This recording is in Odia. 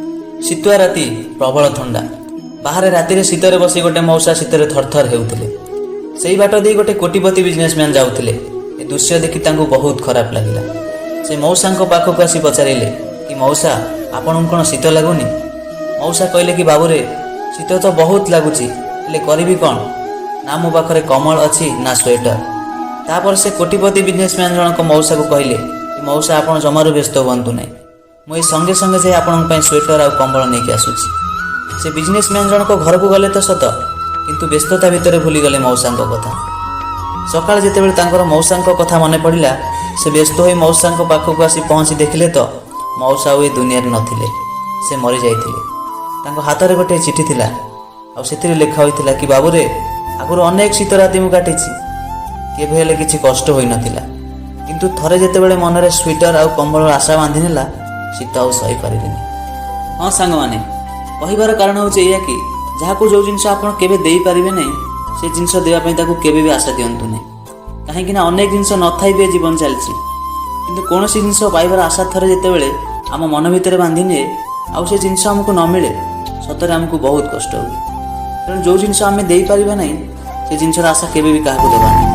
ଶୀତୁଆ ରାତି, ପ୍ରବଳ ଥଣ୍ଡା। ବାହାରେ ରାତିରେ ଶୀତରେ ବସି ଗୋଟେ ମଉସା ଶୀତରେ ଥରଥର ହେଉଥିଲେ। ସେଇ ବାଟ ଦେଇ ଗୋଟେ କୋଟିପତି ବିଜନେସମ୍ୟାନ୍ ଯାଉଥିଲେ। ଏ ଦୃଶ୍ୟ ଦେଖି ତାଙ୍କୁ ବହୁତ ଖରାପ ଲାଗିଲା। ସେ ମଉସାଙ୍କ ପାଖକୁ ଆସି ପଚାରିଲେ, କି ମଉସା, ଆପଣଙ୍କୁ କ'ଣ ଶୀତ ଲାଗୁନି? ମଉସା କହିଲେ କି ବାବୁରେ, ଶୀତ ତ ବହୁତ ଲାଗୁଛି, ହେଲେ କରିବି କ'ଣ? ନା ମୋ ପାଖରେ କମଳ ଅଛି ନା ସ୍ୱେଟର। ତାପରେ ସେ କୋଟିପତି ବିଜନେସମ୍ୟାନ୍ ଜଣକ ମଉସାକୁ କହିଲେ, କି ମଉସା, ଆପଣ ଜମାରୁ ବ୍ୟସ୍ତ ହୁଅନ୍ତୁ ନାହିଁ, ମୁଁ ଏଇ ସଙ୍ଗେ ସଙ୍ଗେ ଯାଇ ଆପଣଙ୍କ ପାଇଁ ସ୍ୱେଟର ଆଉ କମ୍ବଳ ନେଇକି ଆସୁଛି। ସେ ବିଜନେସମ୍ୟାନ୍ ଜଣକ ଘରକୁ ଗଲେ ତ ସତ, କିନ୍ତୁ ବ୍ୟସ୍ତତା ଭିତରେ ଭୁଲିଗଲେ ମଉସାଙ୍କ କଥା। ସକାଳେ ଯେତେବେଳେ ତାଙ୍କର ମଉସାଙ୍କ କଥା ମନେ ପଡ଼ିଲା, ସେ ବ୍ୟସ୍ତ ହୋଇ ମଉସାଙ୍କ ପାଖକୁ ଆସି ପହଞ୍ଚି ଦେଖିଲେ ତ ମଉସା ଆଉ ଏ ଦୁନିଆରେ ନଥିଲେ, ସେ ମରିଯାଇଥିଲେ। ତାଙ୍କ ହାତରେ ଗୋଟିଏ ଚିଠି ଥିଲା, ଆଉ ସେଥିରେ ଲେଖା ହୋଇଥିଲା କି ବାବୁରେ, ଆଗରୁ ଅନେକ ଶୀତ ରାତି ମୁଁ କାଟିଛି, କେବେ ହେଲେ କିଛି କଷ୍ଟ ହୋଇନଥିଲା, କିନ୍ତୁ ଥରେ ଯେତେବେଳେ ମନରେ ସ୍ୱେଟର ଆଉ କମ୍ବଳର ଆଶା ବାନ୍ଧି ନେଲା, ଶୀତ ଆଉ ସହିପାରିଲିନି। ହଁ ସାଙ୍ଗମାନେ, କହିବାର କାରଣ ହେଉଛି ଏଇଆ କି ଯାହାକୁ ଯେଉଁ ଜିନିଷ ଆପଣ କେବେ ଦେଇପାରିବେ ନାହିଁ, ସେ ଜିନିଷ ଦେବା ପାଇଁ ତାକୁ କେବେ ବି ଆଶା ଦିଅନ୍ତୁ ନାହିଁ। କାହିଁକିନା ଅନେକ ଜିନିଷ ନଥାଇ ବି ଜୀବନ ଚାଲିଛି, କିନ୍ତୁ କୌଣସି ଜିନିଷ ପାଇବାର ଆଶା ଥରେ ଯେତେବେଳେ ଆମ ମନ ଭିତରେ ବାନ୍ଧି ନିଏ, ଆଉ ସେ ଜିନିଷ ଆମକୁ ନ ମିଳେ, ସତରେ ଆମକୁ ବହୁତ କଷ୍ଟ ହୁଏ। ତେଣୁ ଯେଉଁ ଜିନିଷ ଆମେ ଦେଇପାରିବା ନାହିଁ, ସେ ଜିନିଷର ଆଶା କେବେ ବି କାହାକୁ ଦେବା ନାହିଁ।